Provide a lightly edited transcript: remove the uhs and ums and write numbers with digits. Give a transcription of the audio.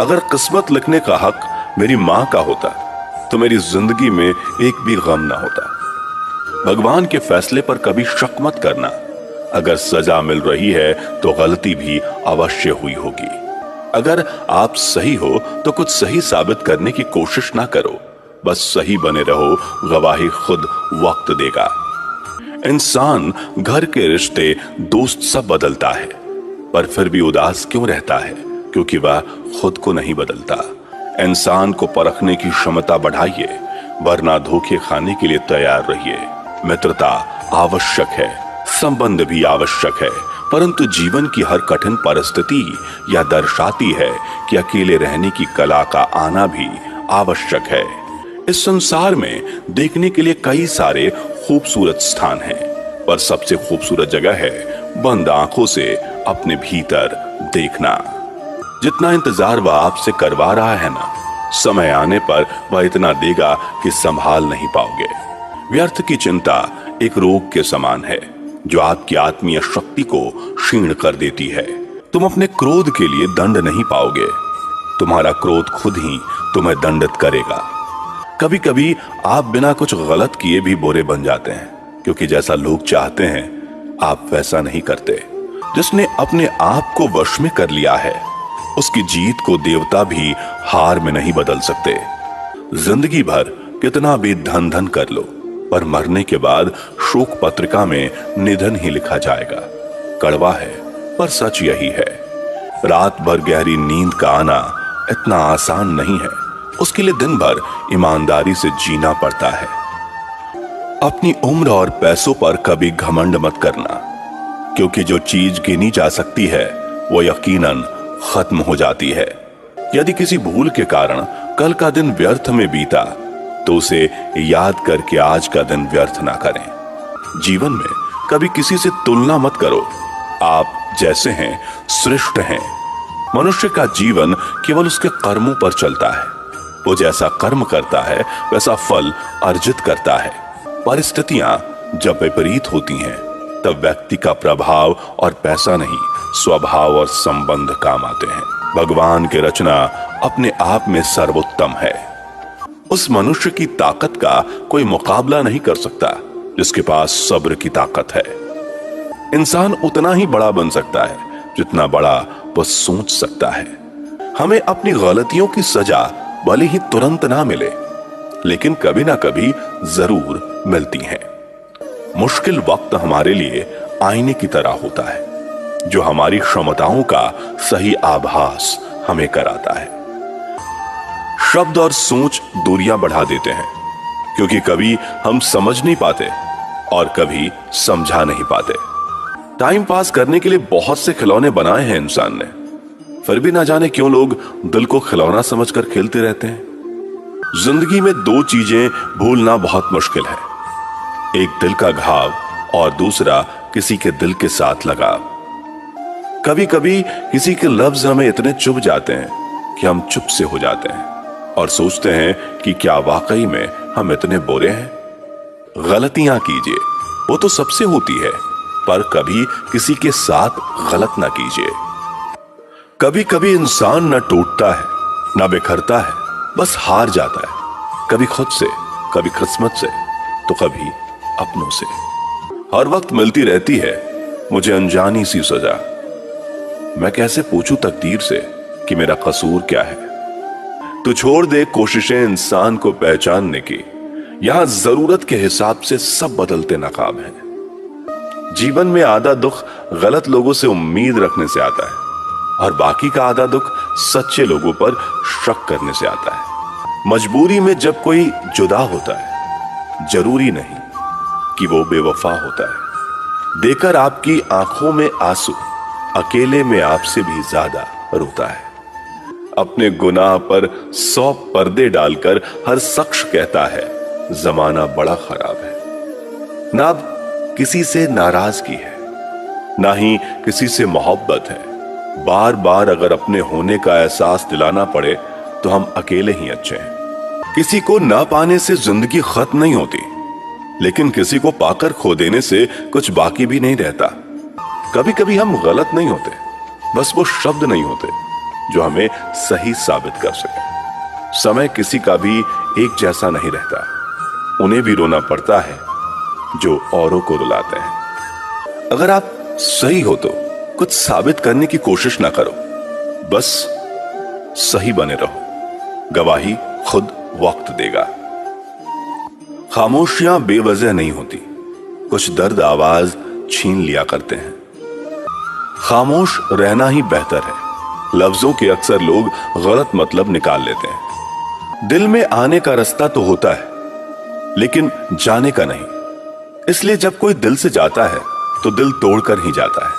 अगर किस्मत लिखने का हक मेरी मां का होता तो मेरी जिंदगी में एक भी गम ना होता। भगवान के फैसले पर कभी शक मत करना। अगर सजा मिल रही है तो गलती भी अवश्य हुई होगी। अगर आप सही हो तो कुछ सही साबित करने की कोशिश ना करो, बस सही बने रहो, गवाही खुद वक्त देगा। इंसान, घर के रिश्ते, दोस्त सब बदलता है, पर फिर भी उदास क्यों रहता है? क्योंकि वह खुद को नहीं बदलता। इंसान को परखने की क्षमता बढ़ाइए, वरना धोखे खाने के लिए तैयार रहिए। मित्रता आवश्यक है, संबंध भी आवश्यक है, परंतु जीवन की हर कठिन परिस्थिति यह दर्शाती है कि अकेले रहने की कला का आना भी आवश्यक है। इस संसार में देखने के लिए कई सारे खूबसूरत स्थान हैं, पर सबसे खूबसूरत जगह है बंद आंखों से अपने भीतर देखना। जितना इंतजार वह आपसे करवा रहा है ना, समय आने पर वह इतना देगा कि संभाल नहीं पाओगे। व्यर्थ की चिंता एक रोग के समान है जो आपकी आत्मीय शक्ति को क्षीण कर देती है। तुम अपने क्रोध के लिए दंड नहीं पाओगे, तुम्हारा क्रोध खुद ही तुम्हें दंडित करेगा। कभी कभी आप बिना कुछ गलत किए भी बुरे बन जाते हैं, क्योंकि जैसा लोग चाहते हैं आप वैसा नहीं करते। जिसने अपने आप को वश में कर लिया है, उसकी जीत को देवता भी हार में नहीं बदल सकते। जिंदगी भर कितना भी धन धन कर लो, पर मरने के बाद शोक पत्रिका में निधन ही लिखा जाएगा। कड़वा है पर सच यही है। रात भर गहरी नींद का आना इतना आसान नहीं है, उसके लिए दिन भर ईमानदारी से जीना पड़ता है। अपनी उम्र और पैसों पर कभी घमंड मत करना, क्योंकि जो चीज गिनी जा सकती है वो यकीनन खत्म हो जाती है। यदि किसी भूल के कारण कल का दिन व्यर्थ में बीता, तो उसे याद करके आज का दिन व्यर्थ ना करें। जीवन में कभी किसी से तुलना मत करो। आप जैसे हैं श्रेष्ठ हैं। मनुष्य का जीवन केवल उसके कर्मों पर चलता है। वो जैसा कर्म करता है वैसा फल अर्जित करता है। परिस्थितियां जब विपरीत होती हैं, तब व्यक्ति का प्रभाव और पैसा नहीं, स्वभाव और संबंध काम आते हैं। भगवान की रचना अपने आप में सर्वोत्तम है। उस मनुष्य की ताकत का कोई मुकाबला नहीं कर सकता जिसके पास सब्र की ताकत है। इंसान उतना ही बड़ा बन सकता है जितना बड़ा वह सोच सकता है। हमें अपनी गलतियों की सजा भले ही तुरंत ना मिले, लेकिन कभी ना कभी जरूर मिलती है। मुश्किल वक्त हमारे लिए आईने की तरह होता है, जो हमारी क्षमताओं का सही आभास हमें कराता है। शब्द और सोच दूरियां बढ़ा देते हैं, क्योंकि कभी हम समझ नहीं पाते और कभी समझा नहीं पाते। टाइम पास करने के लिए बहुत से खिलौने बनाए हैं इंसान ने, फिर भी ना जाने क्यों लोग दिल को खिलौना समझकर खेलते रहते हैं। जिंदगी में दो चीजें भूलना बहुत मुश्किल है, एक दिल का घाव और दूसरा किसी के दिल के साथ लगाव। कभी कभी किसी के लफ्ज हमें इतने चुभ जाते हैं कि हम चुप से हो जाते हैं और सोचते हैं कि क्या वाकई में हम इतने बुरे हैं। गलतियां कीजिए, वो तो सबसे होती है, पर कभी किसी के साथ गलत ना कीजिए। कभी कभी इंसान न टूटता है न बिखरता है, बस हार जाता है, कभी खुद से, कभी किस्मत से, तो कभी अपनों से। हर वक्त मिलती रहती है मुझे अनजानी सी सजा। मैं कैसे पूछूं तकदीर से कि मेरा कसूर क्या है। तो छोड़ दे कोशिशें इंसान को पहचानने की, यहां जरूरत के हिसाब से सब बदलते नकाब हैं। जीवन में आधा दुख गलत लोगों से उम्मीद रखने से आता है, और बाकी का आधा दुख सच्चे लोगों पर शक करने से आता है। मजबूरी में जब कोई जुदा होता है, जरूरी नहीं कि वो बेवफा होता है। देकर आपकी आंखों में आंसू, अकेले में आपसे भी ज्यादा रोता है। अपने गुनाह पर 100 पर्दे डालकर हर शख्स कहता है जमाना बड़ा खराब है। ना किसी से नाराजगी है, ना ही किसी से मोहब्बत है। बार बार अगर अपने होने का एहसास दिलाना पड़े तो हम अकेले ही अच्छे हैं। किसी को ना पाने से जिंदगी खत्म नहीं होती, लेकिन किसी को पाकर खो देने से कुछ बाकी भी नहीं रहता। कभी कभी हम गलत नहीं होते, बस वो शब्द नहीं होते जो हमें सही साबित कर सके। समय किसी का भी एक जैसा नहीं रहता, उन्हें भी रोना पड़ता है जो औरों को रुलाते हैं। अगर आप सही हो तो कुछ साबित करने की कोशिश ना करो, बस सही बने रहो। गवाही खुद वक्त देगा। खामोशियां बेवजह नहीं होती, कुछ दर्द आवाज छीन लिया करते हैं। खामोश रहना ही बेहतर है। लफ्जों के अक्सर लोग गलत मतलब निकाल लेते हैं। दिल में आने का रास्ता तो होता है, लेकिन जाने का नहीं। इसलिए जब कोई दिल से जाता है तो दिल तोड़कर ही जाता है।